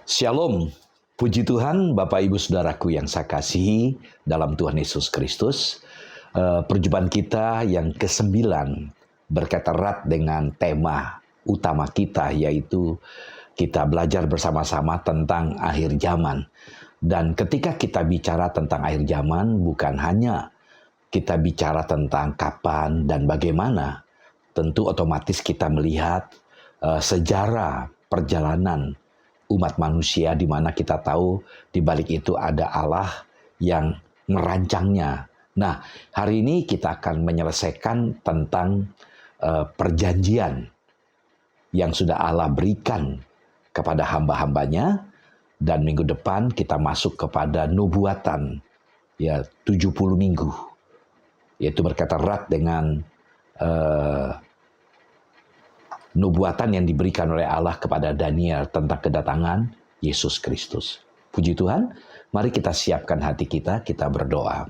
Shalom, puji Tuhan Bapak Ibu Saudaraku yang saya kasihi dalam Tuhan Yesus Kristus. Perjumpaan kita yang ke-9 berkaitan erat dengan tema utama kita, yaitu kita belajar bersama-sama tentang akhir zaman. Dan ketika kita bicara tentang akhir zaman, bukan hanya kita bicara tentang kapan dan bagaimana, tentu otomatis kita melihat sejarah perjalanan umat manusia, di mana kita tahu di balik itu ada Allah yang merancangnya. Nah, hari ini kita akan menyelesaikan tentang perjanjian yang sudah Allah berikan kepada hamba-hambanya, dan minggu depan kita masuk kepada nubuatan, 70 minggu, yaitu berkaitan erat dengan nubuatan yang diberikan oleh Allah kepada Daniel tentang kedatangan Yesus Kristus. Puji Tuhan, mari kita siapkan hati kita, kita berdoa.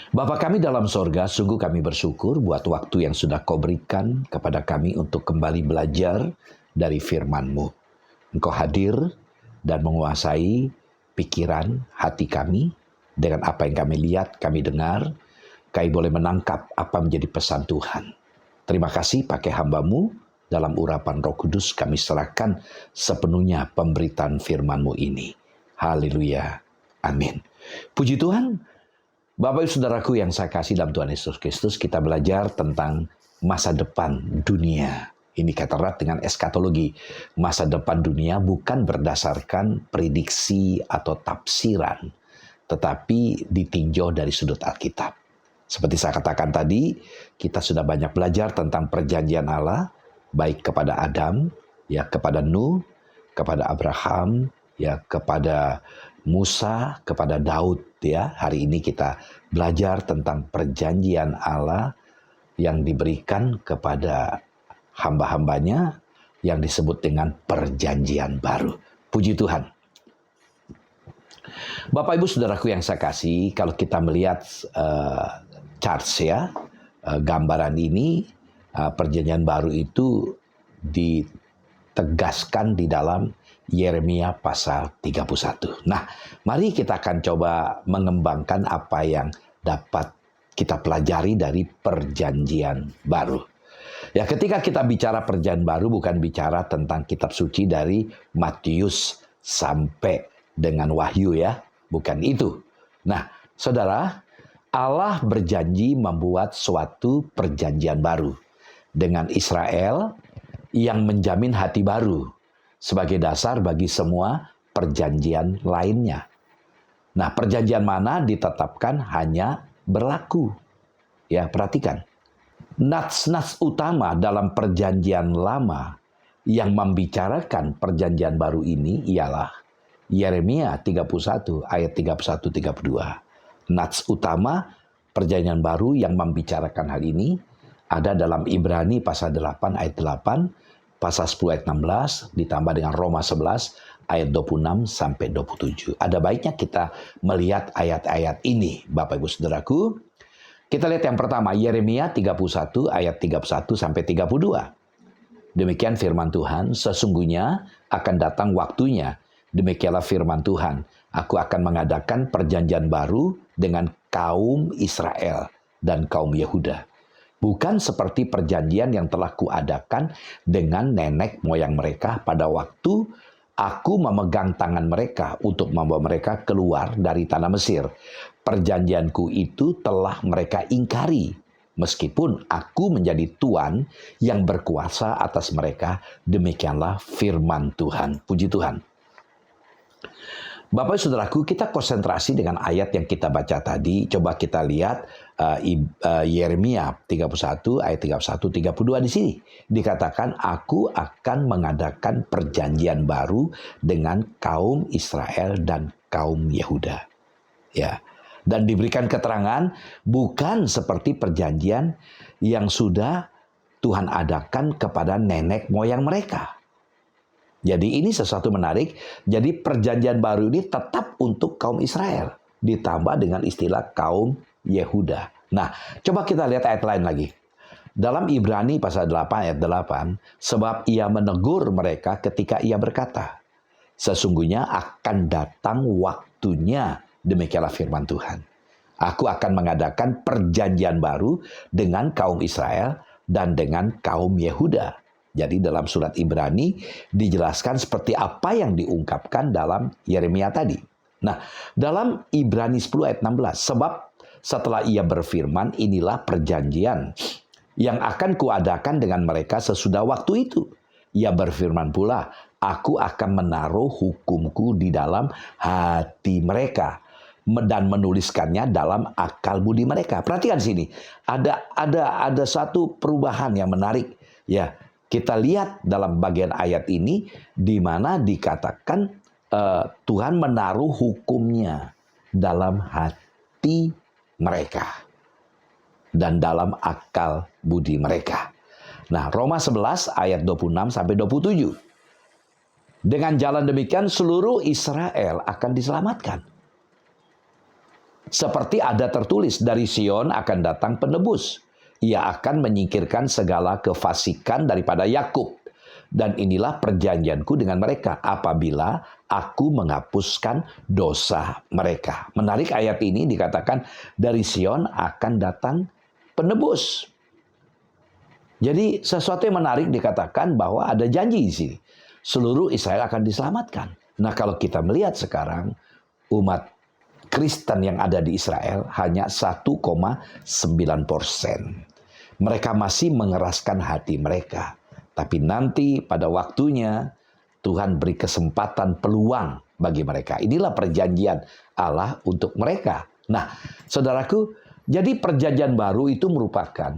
Bapa kami dalam sorga, sungguh kami bersyukur buat waktu yang sudah Kau berikan kepada kami untuk kembali belajar dari firman-Mu. Engkau hadir dan menguasai pikiran hati kami dengan apa yang kami lihat, kami dengar. Kami boleh menangkap apa menjadi pesan Tuhan. Terima kasih pakai hamba-Mu, dalam urapan Roh Kudus kami serahkan sepenuhnya pemberitaan firman-Mu ini. Haleluya. Amin. Puji Tuhan, Bapak Ibu Saudaraku yang saya kasih dalam Tuhan Yesus Kristus, kita belajar tentang masa depan dunia. Ini kata erat dengan eskatologi. Masa depan dunia bukan berdasarkan prediksi atau tafsiran, tetapi ditinjau dari sudut Alkitab. Seperti saya katakan tadi, kita sudah banyak belajar tentang perjanjian Allah, baik kepada Adam, kepada Nuh, kepada Abraham, kepada Musa, kepada Daud. Hari ini kita belajar tentang perjanjian Allah yang diberikan kepada hamba-hambanya yang disebut dengan perjanjian baru. Puji Tuhan. Bapak Ibu Saudaraku yang saya kasih, kalau kita melihat charts gambaran ini, perjanjian baru itu ditegaskan di dalam Yeremia pasal 31. Nah, mari kita akan coba mengembangkan apa yang dapat kita pelajari dari perjanjian baru. Ketika kita bicara perjanjian baru, bukan bicara tentang kitab suci dari Matius sampai dengan Wahyu, bukan itu. Nah, saudara, Allah berjanji membuat suatu perjanjian baru dengan Israel yang menjamin hati baru sebagai dasar bagi semua perjanjian lainnya. Nah, perjanjian mana ditetapkan hanya berlaku. Perhatikan. Nats-nats utama dalam perjanjian lama yang membicarakan perjanjian baru ini ialah Yeremia 31 ayat 31-32. Nats utama perjanjian baru yang membicarakan hal ini ada dalam Ibrani pasal 8 ayat 8, pasal 10 ayat 16, ditambah dengan Roma 11 ayat 26 sampai 27. Ada baiknya kita melihat ayat-ayat ini, Bapak Ibu Saudaraku. Kita lihat yang pertama, Yeremia 31 ayat 31 sampai 32. Demikian firman Tuhan, sesungguhnya akan datang waktunya, demikianlah firman Tuhan, aku akan mengadakan perjanjian baru dengan kaum Israel dan kaum Yehuda. Bukan seperti perjanjian yang telah kuadakan dengan nenek moyang mereka pada waktu aku memegang tangan mereka untuk membawa mereka keluar dari tanah Mesir. Perjanjianku itu telah mereka ingkari, meskipun aku menjadi Tuhan yang berkuasa atas mereka. Demikianlah firman Tuhan. Puji Tuhan. Bapak Saudaraku, kita konsentrasi dengan ayat yang kita baca tadi. Coba kita lihat Yeremia 31 ayat 31-32 di sini. Dikatakan, aku akan mengadakan perjanjian baru dengan kaum Israel dan kaum Yehuda. Dan diberikan keterangan bukan seperti perjanjian yang sudah Tuhan adakan kepada nenek moyang mereka. Jadi ini sesuatu menarik. Jadi perjanjian baru ini tetap untuk kaum Israel. Ditambah dengan istilah kaum Yehuda. Nah, coba kita lihat ayat lain lagi. Dalam Ibrani pasal 8 ayat 8, sebab ia menegur mereka ketika ia berkata, Sesungguhnya akan datang waktunya, demikianlah firman Tuhan. Aku akan mengadakan perjanjian baru dengan kaum Israel dan dengan kaum Yehuda. Jadi dalam surat Ibrani dijelaskan seperti apa yang diungkapkan dalam Yeremia tadi. Nah, dalam Ibrani 10 ayat 16, sebab setelah ia berfirman, inilah perjanjian yang akan kuadakan dengan mereka sesudah waktu itu. Ia berfirman pula, aku akan menaruh hukumku di dalam hati mereka dan menuliskannya dalam akal budi mereka. Perhatikan sini, ada satu perubahan yang menarik. Ya, kita lihat dalam bagian ayat ini di mana dikatakan Tuhan menaruh hukumnya dalam hati mereka dan dalam akal budi mereka. Nah, Roma 11 ayat 26 sampai 27. Dengan jalan demikian seluruh Israel akan diselamatkan. Seperti ada tertulis, dari Sion akan datang penebus. Ia akan menyingkirkan segala kefasikan daripada Yakub. Dan inilah perjanjianku dengan mereka apabila aku menghapuskan dosa mereka. Menarik, ayat ini dikatakan dari Sion akan datang penebus. Jadi sesuatu yang menarik dikatakan bahwa ada janji di sini. Seluruh Israel akan diselamatkan. Nah, kalau kita melihat sekarang umat Kristen yang ada di Israel hanya 1,9%. Mereka masih mengeraskan hati mereka. Tapi nanti pada waktunya Tuhan beri kesempatan, peluang bagi mereka. Inilah perjanjian Allah untuk mereka. Nah, saudaraku, jadi perjanjian baru itu merupakan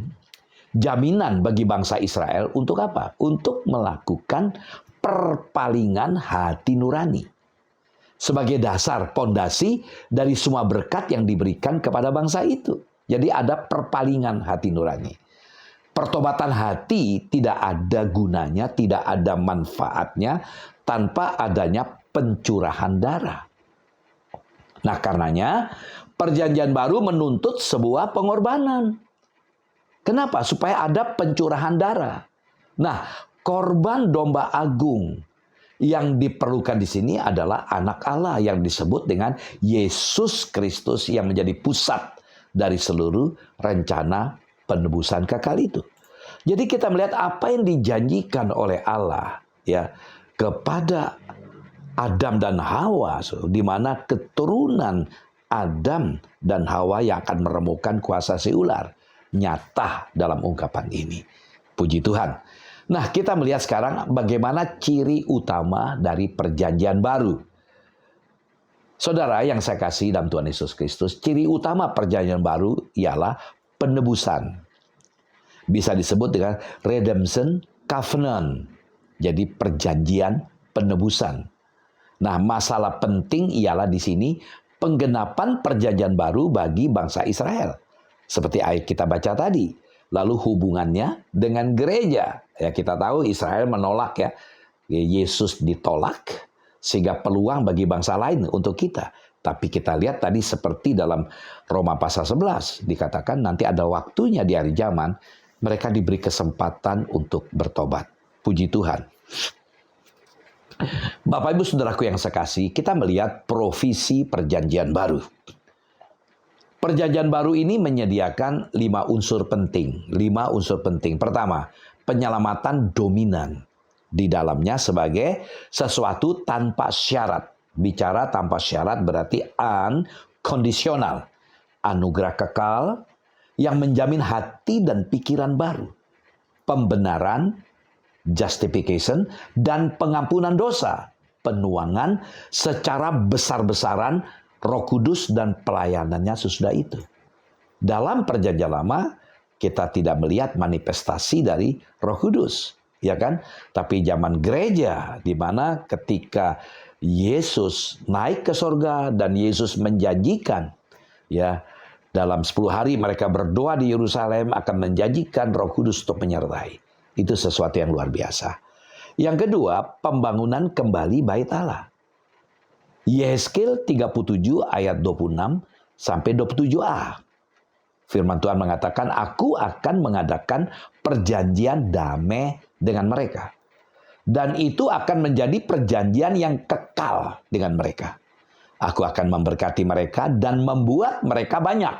jaminan bagi bangsa Israel untuk apa? Untuk melakukan perpalingan hati nurani. Sebagai dasar, pondasi dari semua berkat yang diberikan kepada bangsa itu. Jadi ada perpalingan hati nurani. Pertobatan hati tidak ada gunanya, tidak ada manfaatnya tanpa adanya pencurahan darah. Nah, karenanya perjanjian baru menuntut sebuah pengorbanan. Kenapa? Supaya ada pencurahan darah. Nah, korban domba agung yang diperlukan di sini adalah anak Allah yang disebut dengan Yesus Kristus yang menjadi pusat dari seluruh rencana penebusan kekal itu. Jadi kita melihat apa yang dijanjikan oleh Allah ya kepada Adam dan Hawa, di mana keturunan Adam dan Hawa yang akan meremukkan kuasa si ular nyata dalam ungkapan ini. Puji Tuhan. Nah, kita melihat sekarang bagaimana ciri utama dari perjanjian baru. Saudara yang saya kasih dalam Tuhan Yesus Kristus, ciri utama perjanjian baru ialah penebusan. Bisa disebut dengan redemption covenant. Jadi perjanjian penebusan. Nah, masalah penting ialah di sini penggenapan perjanjian baru bagi bangsa Israel. Seperti ayat kita baca tadi. Lalu hubungannya dengan gereja. Ya, kita tahu Israel menolak ya. Yesus ditolak sehingga peluang bagi bangsa lain untuk kita. Tapi kita lihat tadi seperti dalam Roma pasal 11 dikatakan nanti ada waktunya di hari zaman mereka diberi kesempatan untuk bertobat. Puji Tuhan. Bapak Ibu Saudaraku yang saya kasih, kita melihat provisi perjanjian baru. Perjanjian baru ini menyediakan 5 unsur penting. 5 unsur penting. Pertama, penyelamatan dominan di dalamnya sebagai sesuatu tanpa syarat. Bicara tanpa syarat berarti unconditional. Anugerah kekal yang menjamin hati dan pikiran baru. Pembenaran, justification, dan pengampunan dosa. Penuangan secara besar-besaran Roh Kudus dan pelayanannya sesudah itu. Dalam perjanjian lama, kita tidak melihat manifestasi dari Roh Kudus, ya kan? Tapi zaman gereja, di mana ketika Yesus naik ke sorga dan Yesus menjanjikan, ya, dalam 10 hari mereka berdoa di Yerusalem akan menjanjikan Roh Kudus untuk menyertai. Itu sesuatu yang luar biasa. Yang kedua, pembangunan kembali bait Allah. Yehezkiel 37 ayat 26 sampai 27a. Firman Tuhan mengatakan, aku akan mengadakan perjanjian damai dengan mereka. Dan itu akan menjadi perjanjian yang kekal dengan mereka. Aku akan memberkati mereka dan membuat mereka banyak.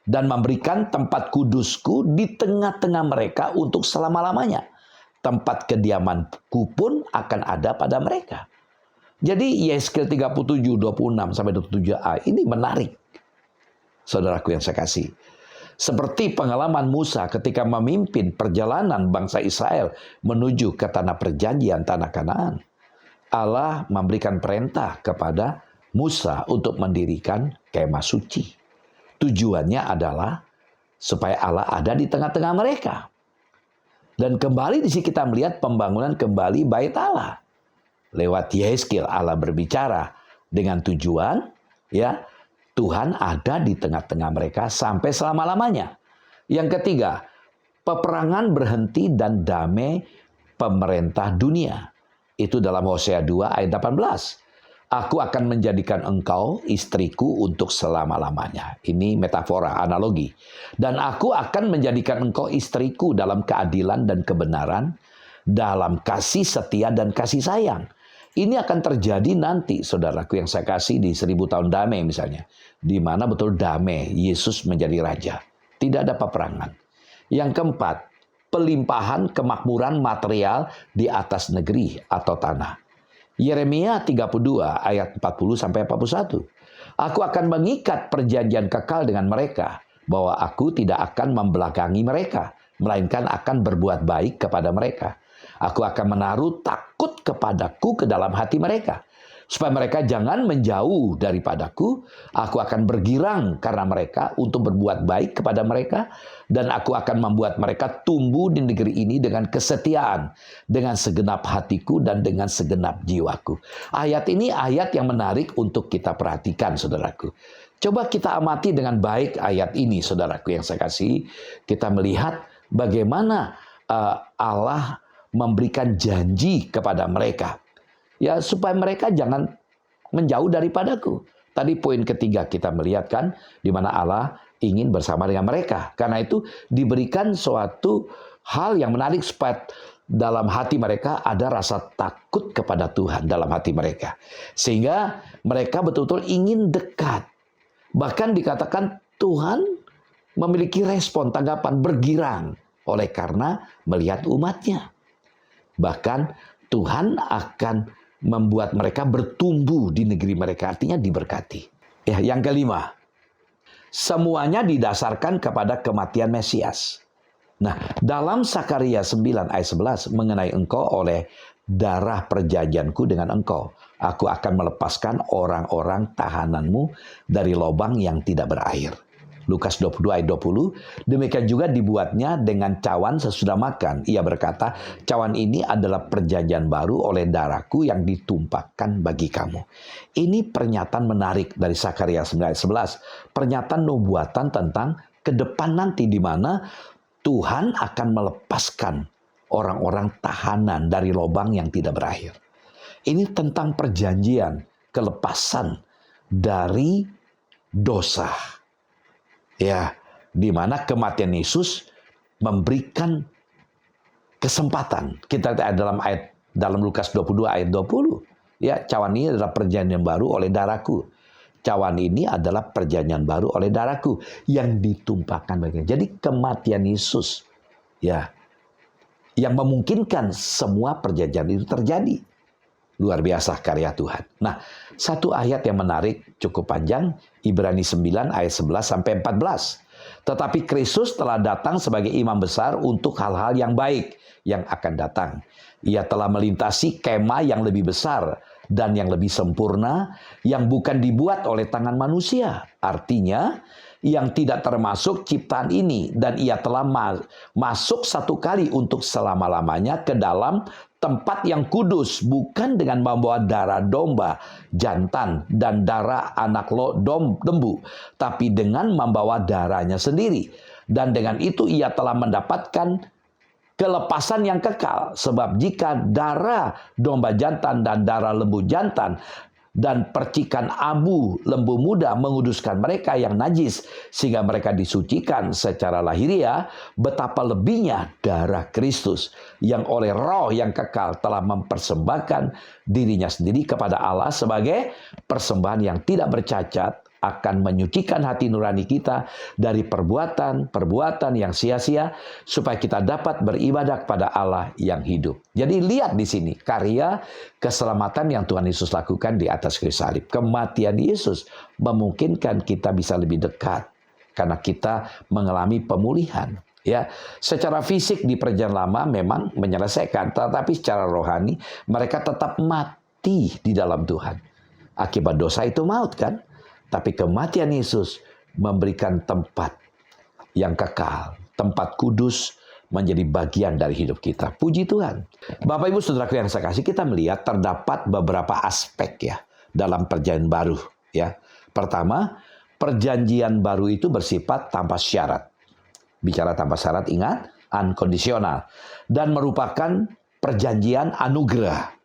Dan memberikan tempat kudusku di tengah-tengah mereka untuk selama-lamanya. Tempat kediamanku pun akan ada pada mereka. Jadi Yeskel 37, 26-27a ini menarik. Saudaraku yang saya kasih. Seperti pengalaman Musa ketika memimpin perjalanan bangsa Israel menuju ke tanah perjanjian, tanah Kanaan. Allah memberikan perintah kepada Musa untuk mendirikan kemah suci. Tujuannya adalah supaya Allah ada di tengah-tengah mereka. Dan kembali di sini kita melihat pembangunan kembali bait Allah. Lewat Yeskel Allah berbicara dengan tujuan, ya, Tuhan ada di tengah-tengah mereka sampai selama-lamanya. Yang ketiga, peperangan berhenti dan damai pemerintah dunia. Itu dalam Hosea 2 ayat 18. Aku akan menjadikan engkau istriku untuk selama-lamanya. Ini metafora, analogi. Dan aku akan menjadikan engkau istriku dalam keadilan dan kebenaran, dalam kasih setia dan kasih sayang. Ini akan terjadi nanti, saudaraku yang saya kasih, di 1000 tahun damai misalnya. Di mana betul damai, Yesus menjadi raja. Tidak ada peperangan. Yang keempat, pelimpahan kemakmuran material di atas negeri atau tanah. Yeremia 32 ayat 40-41. Aku akan mengikat perjanjian kekal dengan mereka, bahwa aku tidak akan membelakangi mereka, melainkan akan berbuat baik kepada mereka. Aku akan menaruh takut kepadaku ke dalam hati mereka, supaya mereka jangan menjauh daripadaku. Aku akan bergirang karena mereka untuk berbuat baik kepada mereka, dan aku akan membuat mereka tumbuh di negeri ini dengan kesetiaan, dengan segenap hatiku dan dengan segenap jiwaku. Ayat ini ayat yang menarik untuk kita perhatikan, saudaraku. Coba kita amati dengan baik ayat ini, saudaraku yang saya kasih. Kita melihat bagaimana Allah memberikan janji kepada mereka, ya, supaya mereka jangan menjauh daripadaku. Tadi poin ketiga kita melihat kan, di mana Allah ingin bersama dengan mereka. Karena itu diberikan suatu hal yang menarik supaya dalam hati mereka ada rasa takut kepada Tuhan dalam hati mereka. Sehingga mereka betul-betul ingin dekat. Bahkan dikatakan Tuhan memiliki respon, tanggapan, bergirang oleh karena melihat umatnya. Bahkan Tuhan akan membuat mereka bertumbuh di negeri mereka, artinya diberkati. Ya, yang kelima, semuanya didasarkan kepada kematian Mesias. Nah, dalam Sakaria 9 ayat 11 mengenai engkau oleh darah perjanjianku dengan engkau, aku akan melepaskan orang-orang tahananmu dari lubang yang tidak berair. Lukas 22 ayat 20, demikian juga dibuatnya dengan cawan sesudah makan. Ia berkata, cawan ini adalah perjanjian baru oleh darahku yang ditumpahkan bagi kamu. Ini pernyataan menarik dari Sakaria 9 ayat 11. Pernyataan nubuatan tentang ke depan nanti di mana Tuhan akan melepaskan orang-orang tahanan dari lubang yang tidak berakhir. Ini tentang perjanjian, kelepasan dari dosa. Ya, di mana kematian Yesus memberikan kesempatan. Kita lihat dalam Lukas 22 ayat 20. Ya, cawan ini adalah perjanjian baru oleh darahku. Cawan ini adalah perjanjian baru oleh darahku yang ditumpahkan baginya. Jadi kematian Yesus, ya, yang memungkinkan semua perjanjian itu terjadi. Luar biasa karya Tuhan. Nah, satu ayat yang menarik cukup panjang, Ibrani 9 ayat 11-14. Tetapi Kristus telah datang sebagai imam besar untuk hal-hal yang baik yang akan datang. Ia telah melintasi kemah yang lebih besar dan yang lebih sempurna, yang bukan dibuat oleh tangan manusia. Artinya, yang tidak termasuk ciptaan ini. Dan ia telah masuk satu kali untuk selama-lamanya ke dalam tempat yang kudus, bukan dengan membawa darah domba jantan dan darah anak lembu, tapi dengan membawa darahnya sendiri. Dan dengan itu ia telah mendapatkan kelepasan yang kekal. Sebab jika darah domba jantan dan darah lembu jantan dan percikan abu lembu muda menguduskan mereka yang najis sehingga mereka disucikan secara lahiriah, betapa lebihnya darah Kristus yang oleh Roh yang kekal telah mempersembahkan dirinya sendiri kepada Allah sebagai persembahan yang tidak bercacat, akan menyucikan hati nurani kita dari perbuatan yang sia-sia supaya kita dapat beribadah kepada Allah yang hidup. Jadi lihat di sini karya keselamatan yang Tuhan Yesus lakukan di atas kayu salib. Kematian Yesus memungkinkan kita bisa lebih dekat karena kita mengalami pemulihan. Ya, secara fisik di perjanjian lama memang menyelesaikan, tetapi secara rohani mereka tetap mati di dalam Tuhan. Akibat dosa itu maut kan? Tapi kematian Yesus memberikan tempat yang kekal, tempat kudus menjadi bagian dari hidup kita. Puji Tuhan. Bapak Ibu Saudaraku yang saya kasih, kita melihat terdapat beberapa aspek ya dalam perjanjian baru ya. Pertama, perjanjian baru itu bersifat tanpa syarat. Bicara tanpa syarat, ingat, unconditional, dan merupakan perjanjian anugerah.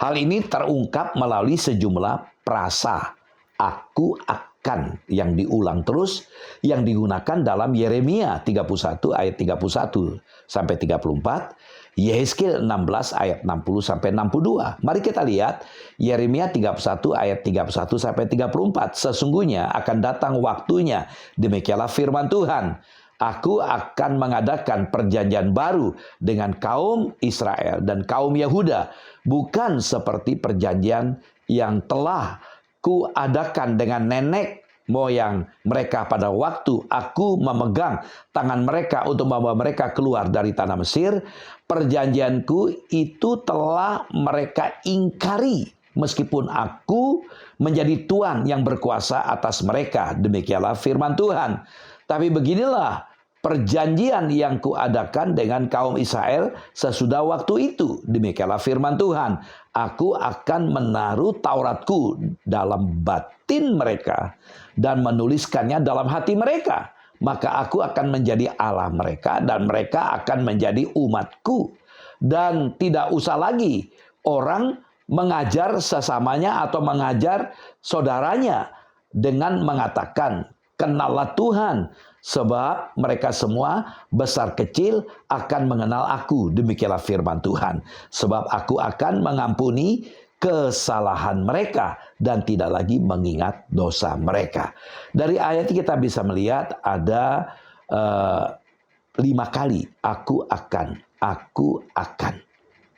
Hal ini terungkap melalui sejumlah frasa aku akan yang diulang terus yang digunakan dalam Yeremia 31 ayat 31 sampai 34, Yehezkiel 16 ayat 60 sampai 62. Mari kita lihat Yeremia 31 ayat 31 sampai 34. Sesungguhnya akan datang waktunya, demikianlah firman Tuhan, aku akan mengadakan perjanjian baru dengan kaum Israel dan kaum Yehuda, bukan seperti perjanjian yang telah kuadakan dengan nenek moyang mereka pada waktu aku memegang tangan mereka untuk membawa mereka keluar dari tanah Mesir. Perjanjianku itu telah mereka ingkari, meskipun aku menjadi Tuhan yang berkuasa atas mereka. Demikianlah firman Tuhan. Tapi beginilah perjanjian yang kuadakan dengan kaum Israel sesudah waktu itu. Demikianlah firman Tuhan. Aku akan menaruh Tauratku dalam batin mereka dan menuliskannya dalam hati mereka. Maka aku akan menjadi Allah mereka dan mereka akan menjadi umatku. Dan tidak usah lagi orang mengajar sesamanya atau mengajar saudaranya dengan mengatakan, kenallah Tuhan, sebab mereka semua besar kecil akan mengenal aku. Demikianlah firman Tuhan. Sebab aku akan mengampuni kesalahan mereka dan tidak lagi mengingat dosa mereka. Dari ayat ini kita bisa melihat ada 5 kali aku akan.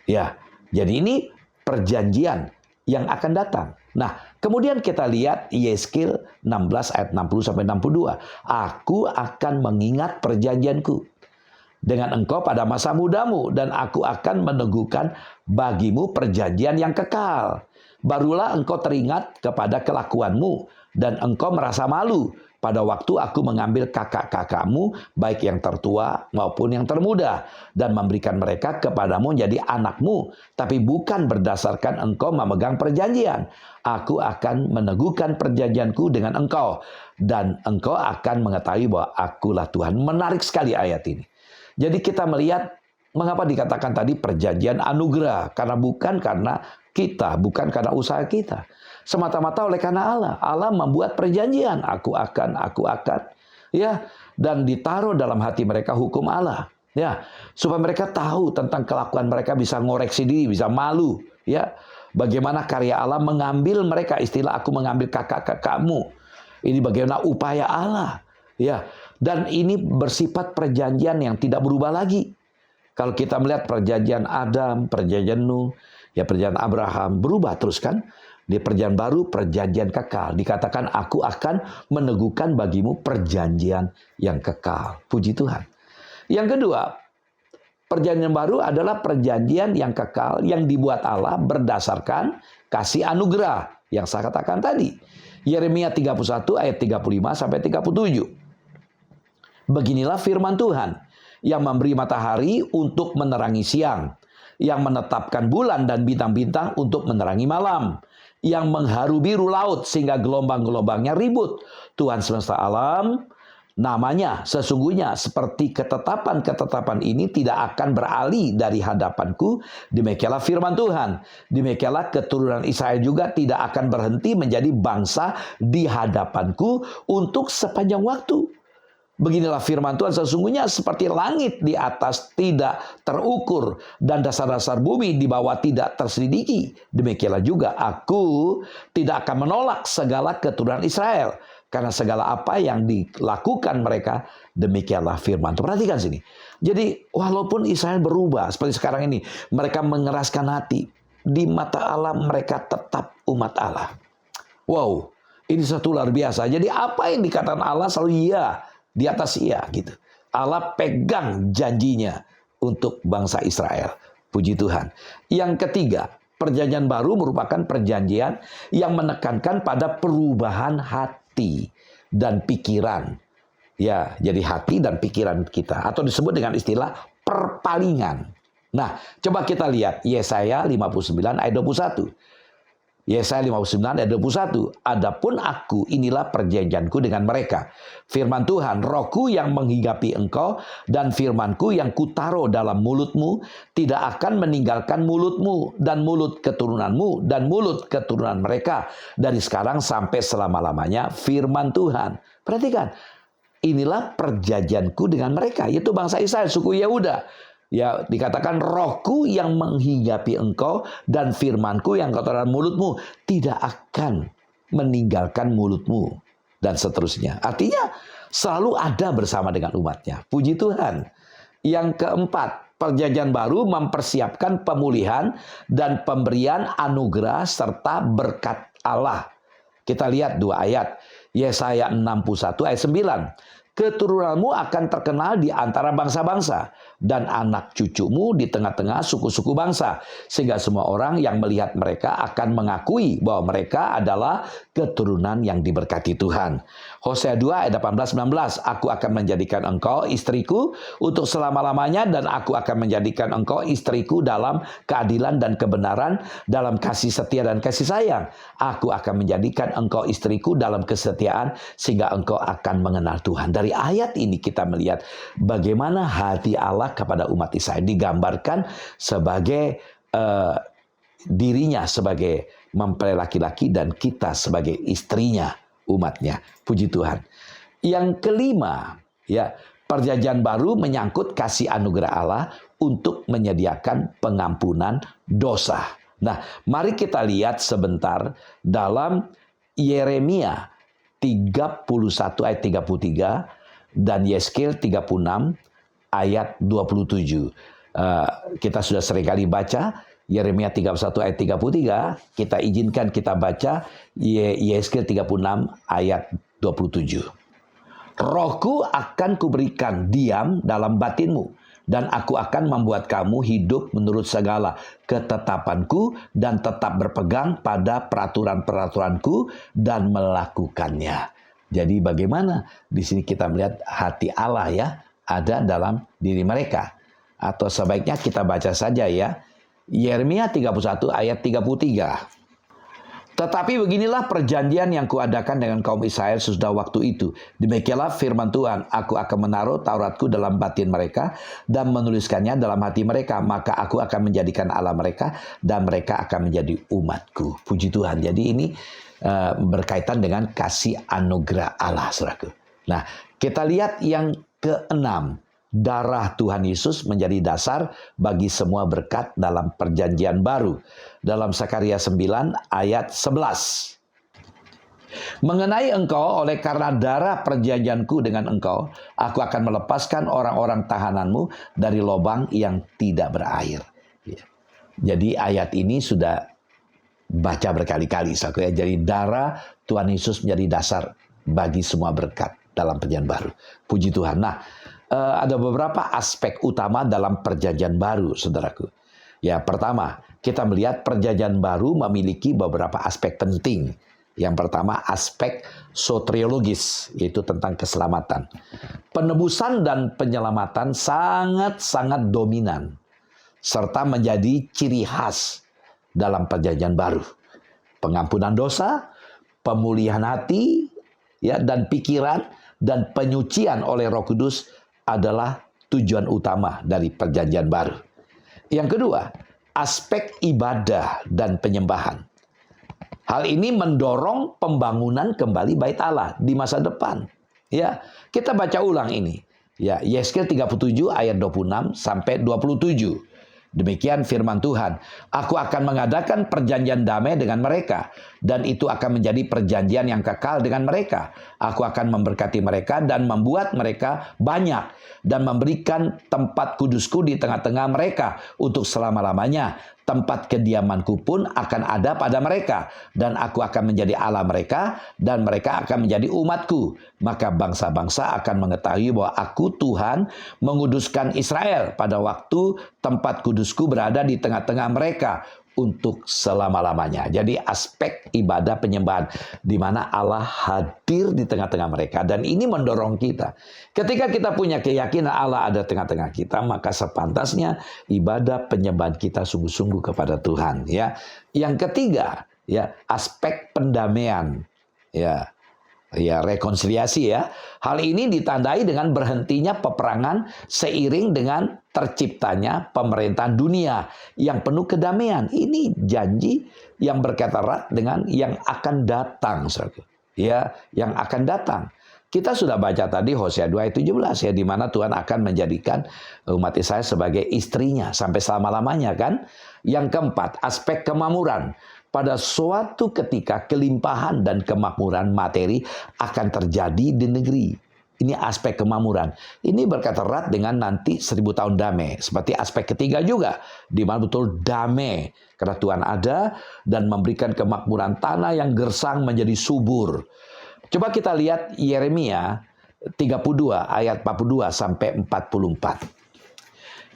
Ya, jadi ini perjanjian yang akan datang. Nah, kemudian kita lihat Yehezkiel 16 ayat 60 sampai 62. Aku akan mengingat perjanjianku dengan engkau pada masa mudamu dan aku akan meneguhkan bagimu perjanjian yang kekal. Barulah engkau teringat kepada kelakuanmu dan engkau merasa malu pada waktu aku mengambil kakak-kakakmu, baik yang tertua maupun yang termuda, dan memberikan mereka kepadamu menjadi anakmu, tapi bukan berdasarkan engkau memegang perjanjian. Aku akan meneguhkan perjanjianku dengan engkau, dan engkau akan mengetahui bahwa akulah Tuhan. Menarik sekali ayat ini. Jadi kita melihat mengapa dikatakan tadi perjanjian anugerah, karena bukan karena kita, bukan karena usaha kita. Semata-mata oleh karena Allah. Allah membuat perjanjian. Aku akan. Ya, dan ditaruh dalam hati mereka hukum Allah. Ya, supaya mereka tahu tentang kelakuan mereka, bisa ngoreksi diri, bisa malu. Ya, bagaimana karya Allah mengambil mereka. Istilah aku mengambil kakak-kakakmu. Ini bagaimana upaya Allah. Ya, dan ini bersifat perjanjian yang tidak berubah lagi. Kalau kita melihat perjanjian Adam, perjanjian Nuh, ya perjanjian Abraham, berubah terus kan? Di perjanjian baru, perjanjian kekal. Dikatakan aku akan meneguhkan bagimu perjanjian yang kekal. Puji Tuhan. Yang kedua, perjanjian baru adalah perjanjian yang kekal yang dibuat Allah berdasarkan kasih anugerah yang saya katakan tadi. Yeremia 31 ayat 35 sampai 37. Beginilah firman Tuhan yang memberi matahari untuk menerangi siang, yang menetapkan bulan dan bintang-bintang untuk menerangi malam, yang mengharu biru laut sehingga gelombang-gelombangnya ribut. Tuhan semesta alam Namanya sesungguhnya seperti ketetapan-ketetapan ini tidak akan beralih dari hadapanku. Demikianlah firman Tuhan. Demikianlah keturunan Israel juga tidak akan berhenti menjadi bangsa di hadapanku untuk sepanjang waktu. Beginilah firman Tuhan, sesungguhnya seperti langit di atas tidak terukur dan dasar-dasar bumi di bawah tidak terselidiki. Demikianlah juga aku tidak akan menolak segala keturunan Israel. Karena segala apa yang dilakukan mereka, demikianlah firman Tuhan. Perhatikan sini. Jadi walaupun Israel berubah seperti sekarang ini, mereka mengeraskan hati. Di mata Allah mereka tetap umat Allah. Wow, ini satu luar biasa. Jadi apa yang dikatakan Allah selalu iya. Di atas iya gitu. Allah pegang janjinya untuk bangsa Israel. Puji Tuhan. Yang ketiga, perjanjian baru merupakan perjanjian yang menekankan pada perubahan hati dan pikiran. Ya, jadi hati dan pikiran kita. Atau disebut dengan istilah perpalingan. Nah, coba kita lihat Yesaya 59 ayat 21. Yesaya 59 ayat 21. Adapun aku, inilah perjanjianku dengan mereka. Firman Tuhan, rohku yang menghinggapi engkau dan firmanku yang kutaruh dalam mulutmu tidak akan meninggalkan mulutmu dan mulut keturunanmu dan mulut keturunan mereka dari sekarang sampai selama-lamanya, firman Tuhan. Perhatikan, inilah perjanjianku dengan mereka, yaitu bangsa Israel, suku Yehuda. Ya, dikatakan rohku yang menghinggapi engkau dan firmanku yang kau taruh dalam mulutmu tidak akan meninggalkan mulutmu dan seterusnya. Artinya selalu ada bersama dengan umatnya. Puji Tuhan. Yang keempat, perjanjian baru mempersiapkan pemulihan dan pemberian anugerah serta berkat Allah. Kita lihat dua ayat. Yesaya 61 ayat 9. Keturunanmu akan terkenal di antara bangsa-bangsa dan anak cucumu di tengah-tengah suku-suku bangsa. Sehingga semua orang yang melihat mereka akan mengakui bahwa mereka adalah keturunan yang diberkati Tuhan. Hosea 2 ayat 18-19. Aku akan menjadikan engkau istriku untuk selama-lamanya dan aku akan menjadikan engkau istriku dalam keadilan dan kebenaran, dalam kasih setia dan kasih sayang. Aku akan menjadikan engkau istriku dalam kesetiaan sehingga engkau akan mengenal Tuhan. Dari ayat ini kita melihat bagaimana hati Allah kepada umat Israel digambarkan sebagai dirinya sebagai mempelai laki-laki dan kita sebagai istrinya, umatnya. Puji Tuhan. Yang kelima, ya, perjanjian baru menyangkut kasih anugerah Allah untuk menyediakan pengampunan dosa. Nah, mari kita lihat sebentar dalam Yeremia 31 ayat 33 dan Yeskel 36 ayat 27. Kita sudah seringkali baca Yeremia 31 ayat 33, kita izinkan kita baca Yeskel 36 ayat 27. Rohku akan kuberikan diam dalam batinmu, dan aku akan membuat kamu hidup menurut segala ketetapanku dan tetap berpegang pada peraturan-peraturanku dan melakukannya. Jadi bagaimana? Di sini kita melihat hati Allah ya ada dalam diri mereka. Atau sebaiknya kita baca saja ya. Yeremia 31 ayat 33. Tetapi beginilah perjanjian yang kuadakan dengan kaum Israel sesudah waktu itu. Demikianlah firman Tuhan, aku akan menaruh Tauratku dalam batin mereka dan menuliskannya dalam hati mereka. Maka aku akan menjadikan Allah mereka dan mereka akan menjadi umatku. Puji Tuhan. Jadi ini berkaitan dengan kasih anugerah Allah, saudaraku. Nah, kita lihat yang keenam. Darah Tuhan Yesus menjadi dasar bagi semua berkat dalam perjanjian baru. Dalam Sakaria 9 ayat 11. Mengenai engkau, oleh karena darah perjanjianku dengan engkau, aku akan melepaskan orang-orang tahananmu dari lubang yang tidak berair. Jadi ayat ini sudah baca berkali-kali. Jadi darah Tuhan Yesus menjadi dasar bagi semua berkat dalam perjanjian baru. Puji Tuhan. Nah, ada beberapa aspek utama dalam perjanjian baru, saudaraku. Ya, pertama, kita melihat perjanjian baru memiliki beberapa aspek penting. Yang pertama, aspek soteriologis, yaitu tentang keselamatan. Penebusan dan penyelamatan sangat-sangat dominan, serta menjadi ciri khas dalam perjanjian baru. Pengampunan dosa, pemulihan hati, ya, dan pikiran, dan penyucian oleh Roh Kudus adalah tujuan utama dari perjanjian baru. Yang kedua, aspek ibadah dan penyembahan. Hal ini mendorong pembangunan kembali bait Allah di masa depan. Ya, kita baca ulang ini. Ya, Yeskel 37 ayat 26 sampai 27. Demikian firman Tuhan, aku akan mengadakan perjanjian damai dengan mereka, dan itu akan menjadi perjanjian yang kekal dengan mereka. Aku akan memberkati mereka dan membuat mereka banyak, dan memberikan tempat kudusku di tengah-tengah mereka untuk selama-lamanya. Tempat kediamanku pun akan ada pada mereka, dan aku akan menjadi Allah mereka, dan mereka akan menjadi umatku. Maka bangsa-bangsa akan mengetahui bahwa aku Tuhan menguduskan Israel pada waktu tempat kudusku berada di tengah-tengah mereka untuk selama-lamanya. Jadi aspek ibadah penyembahan di mana Allah hadir di tengah-tengah mereka, dan ini mendorong kita. Ketika kita punya keyakinan Allah ada tengah-tengah kita, maka sepantasnya ibadah penyembahan kita sungguh-sungguh kepada Tuhan, ya. Yang ketiga, ya, aspek pendamaian, ya. Ya, rekonsiliasi ya. Hal ini ditandai dengan berhentinya peperangan seiring dengan terciptanya pemerintahan dunia yang penuh kedamaian. Ini janji yang berkaitan erat dengan yang akan datang, saudara. Ya, yang akan datang. Kita sudah baca tadi Hosea 2 ayat 17 ya, di mana Tuhan akan menjadikan umat Israel sebagai istrinya sampai selama-lamanya kan. Yang keempat, aspek kemakmuran. Pada suatu ketika kelimpahan dan kemakmuran materi akan terjadi di negeri. Ini aspek kemakmuran. Ini berkaitan erat dengan nanti 1000 tahun damai. Seperti aspek ketiga juga, di mana betul damai. Karena Tuhan ada dan memberikan kemakmuran tanah yang gersang menjadi subur. Coba kita lihat Yeremia 32 ayat 42 sampai 44.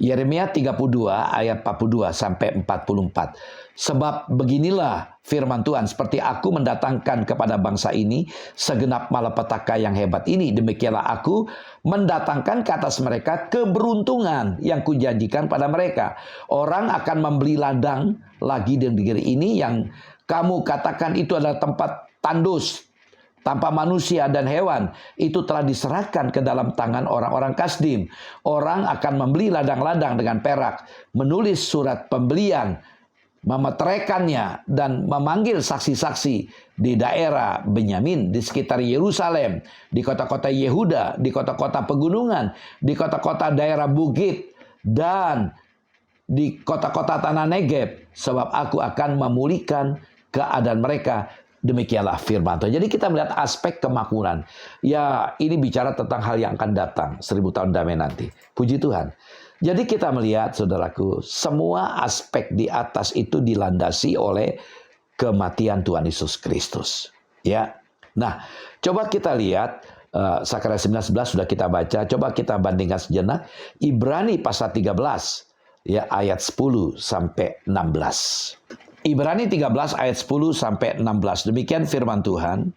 Yeremia 32 ayat 42 sampai 44. Sebab beginilah firman Tuhan, seperti aku mendatangkan kepada bangsa ini segenap malapetaka yang hebat ini, demikianlah aku mendatangkan ke atas mereka keberuntungan yang kujanjikan pada mereka. Orang akan membeli ladang lagi di negeri ini yang kamu katakan itu adalah tempat tandus tanpa manusia dan hewan, itu telah diserahkan ke dalam tangan orang-orang Kasdim. Orang akan membeli ladang-ladang dengan perak, menulis surat pembelian, memeteraikannya, dan memanggil saksi-saksi di daerah Benyamin, di sekitar Yerusalem, di kota-kota Yehuda, di kota-kota pegunungan, di kota-kota daerah bukit, dan di kota-kota tanah Negeb, sebab aku akan memulihkan keadaan mereka. Demikianlah firman Tuhan. Jadi kita melihat aspek kemakmuran. Ya, ini bicara tentang hal yang akan datang 1000 tahun damai nanti. Puji Tuhan. Jadi kita melihat, saudaraku, semua aspek di atas itu dilandasi oleh kematian Tuhan Yesus Kristus. Ya. Nah, coba kita lihat Sakarya 19:11 sudah kita baca. Coba kita bandingkan sejenak Ibrani pasal 13 ya, ayat 10 sampai 16. Ibrani 13 ayat 10 sampai 16. Demikian firman Tuhan.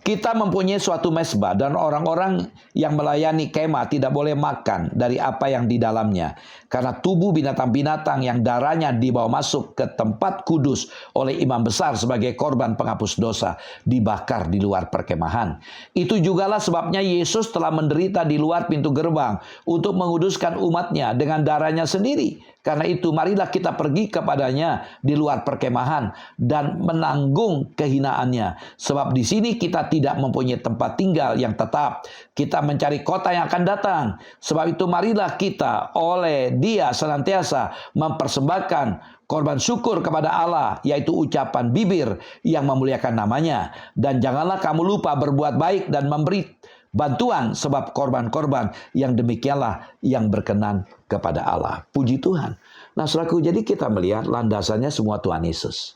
Kita mempunyai suatu mezbah dan orang-orang yang melayani kemah tidak boleh makan dari apa yang di dalamnya. Karena tubuh binatang-binatang yang darahnya dibawa masuk ke tempat kudus oleh imam besar sebagai korban penghapus dosa dibakar di luar perkemahan. Itu jugalah sebabnya Yesus telah menderita di luar pintu gerbang untuk menguduskan umatnya dengan darahnya sendiri. Karena itu marilah kita pergi kepadanya di luar perkemahan dan menanggung kehinaannya. Sebab di sini kita tidak mempunyai tempat tinggal yang tetap. Kita mencari kota yang akan datang. Sebab itu marilah kita oleh Dia senantiasa mempersembahkan korban syukur kepada Allah, yaitu ucapan bibir yang memuliakan namanya. Dan janganlah kamu lupa berbuat baik dan memberi bantuan, sebab korban-korban yang demikianlah yang berkenan kepada Allah. Puji Tuhan. Nah, saudaraku, jadi kita melihat landasannya semua Tuhan Yesus.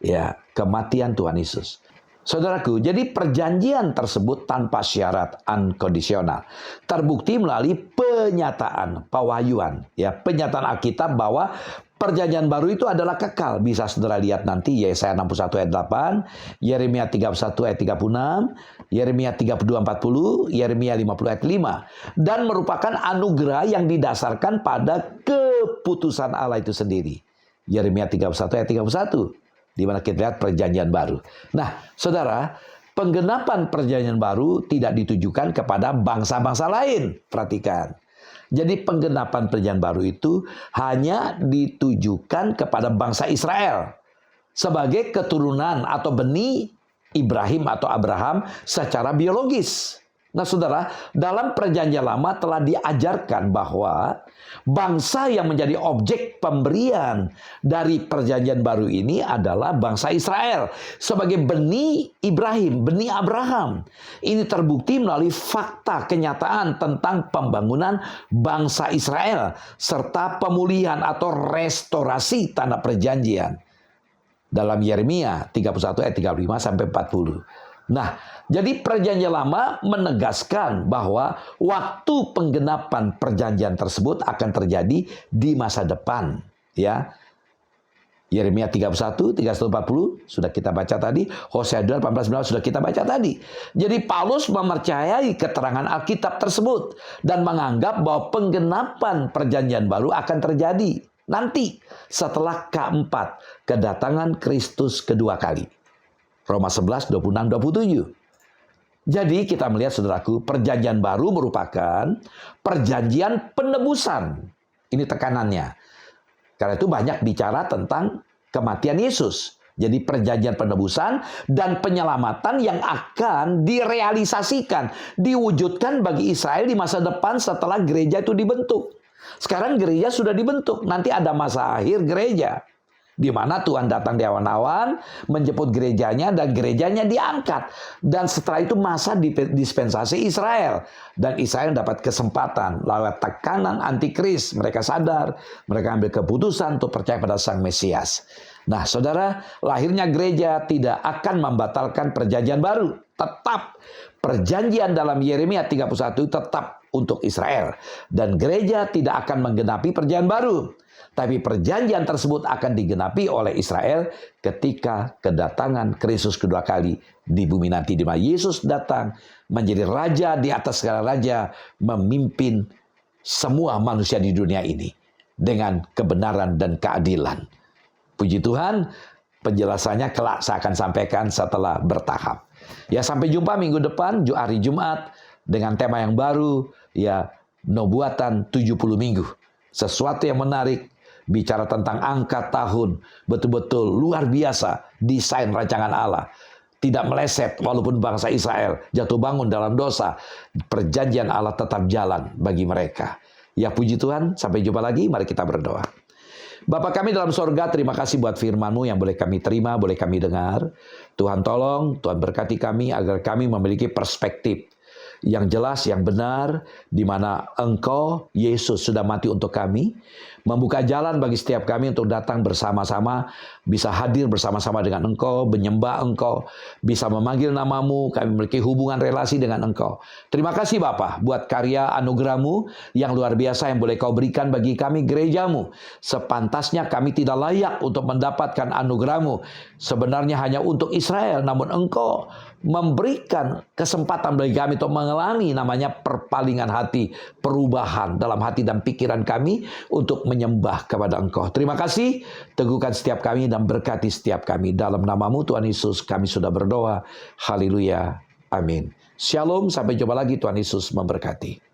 Ya, kematian Tuhan Yesus. Saudaraku, jadi perjanjian tersebut tanpa syarat, unconditional, terbukti melalui penyataan, pewahyuan, ya, penyataan Alkitab bahwa perjanjian baru itu adalah kekal. Bisa saudara lihat nanti Yesaya 61 ayat 8, Yeremia 31 ayat 36, Yeremia 32 40, Yeremia 50 ayat 5. Dan merupakan anugerah yang didasarkan pada keputusan Allah itu sendiri. Yeremia 31 ayat 31. Di mana kita lihat perjanjian baru. Nah, saudara, penggenapan perjanjian baru tidak ditujukan kepada bangsa-bangsa lain. Perhatikan. Jadi penggenapan perjanjian baru itu hanya ditujukan kepada bangsa Israel sebagai keturunan atau benih Ibrahim atau Abraham secara biologis. Nah saudara, dalam perjanjian lama telah diajarkan bahwa bangsa yang menjadi objek pemberian dari perjanjian baru ini adalah bangsa Israel sebagai benih Ibrahim, benih Abraham. Ini terbukti melalui fakta kenyataan tentang pembangunan bangsa Israel serta pemulihan atau restorasi tanah perjanjian. Dalam Yeremia 31 ayat 35 sampai 40. Nah, jadi perjanjian lama menegaskan bahwa waktu penggenapan perjanjian tersebut akan terjadi di masa depan, ya. Yeremia 31, 31, 40 sudah kita baca tadi, Hosea 2, 18, 19 sudah kita baca tadi. Jadi Paulus mempercayai keterangan Alkitab tersebut dan menganggap bahwa penggenapan perjanjian baru akan terjadi nanti setelah keempat kedatangan Kristus kedua kali. Roma 11, 26, 27. Jadi kita melihat saudaraku, perjanjian baru merupakan perjanjian penebusan. Ini tekanannya. Karena itu banyak bicara tentang kematian Yesus. Jadi perjanjian penebusan dan penyelamatan yang akan direalisasikan, diwujudkan bagi Israel di masa depan setelah gereja itu dibentuk. Sekarang gereja sudah dibentuk, nanti ada masa akhir gereja, di mana Tuhan datang di awan-awan, menjemput gerejanya, dan gerejanya diangkat. Dan setelah itu masa dispensasi Israel. Dan Israel dapat kesempatan lewat tekanan antikris. Mereka sadar, mereka ambil keputusan untuk percaya pada Sang Mesias. Nah saudara, lahirnya gereja tidak akan membatalkan perjanjian baru. Tetap perjanjian dalam Yeremia 31 tetap untuk Israel. Dan gereja tidak akan menggenapi perjanjian baru. Tapi perjanjian tersebut akan digenapi oleh Israel ketika kedatangan Kristus kedua kali di bumi nanti, di mana Yesus datang menjadi raja di atas segala raja, memimpin semua manusia di dunia ini dengan kebenaran dan keadilan. Puji Tuhan, penjelasannya kelak saya akan sampaikan setelah bertahap. Ya, sampai jumpa minggu depan, hari Jumat, dengan tema yang baru, ya, nubuatan 70 minggu. Sesuatu yang menarik, bicara tentang angka tahun, betul-betul luar biasa desain rancangan Allah. Tidak meleset walaupun bangsa Israel jatuh bangun dalam dosa, perjanjian Allah tetap jalan bagi mereka. Ya puji Tuhan, sampai jumpa lagi, mari kita berdoa. Bapa kami dalam sorga, terima kasih buat firman-Mu yang boleh kami terima, boleh kami dengar. Tuhan tolong, Tuhan berkati kami agar kami memiliki perspektif yang jelas, yang benar, di mana Engkau, Yesus, sudah mati untuk kami, membuka jalan bagi setiap kami untuk datang bersama-sama, bisa hadir bersama-sama dengan Engkau, menyembah Engkau, bisa memanggil nama-Mu, kami memiliki hubungan relasi dengan Engkau. Terima kasih Bapa buat karya anugerah-Mu yang luar biasa yang boleh Kau berikan bagi kami gereja-Mu. Sepantasnya kami tidak layak untuk mendapatkan anugerah-Mu. Sebenarnya hanya untuk Israel, namun Engkau memberikan kesempatan bagi kami untuk mengalami namanya perpalingan hati, perubahan dalam hati dan pikiran kami untuk menyembah kepada Engkau. Terima kasih, teguhkan setiap kami dan berkati setiap kami. Dalam nama-Mu Tuhan Yesus kami sudah berdoa. Haleluya. Amin. Shalom, sampai jumpa lagi. Tuhan Yesus memberkati.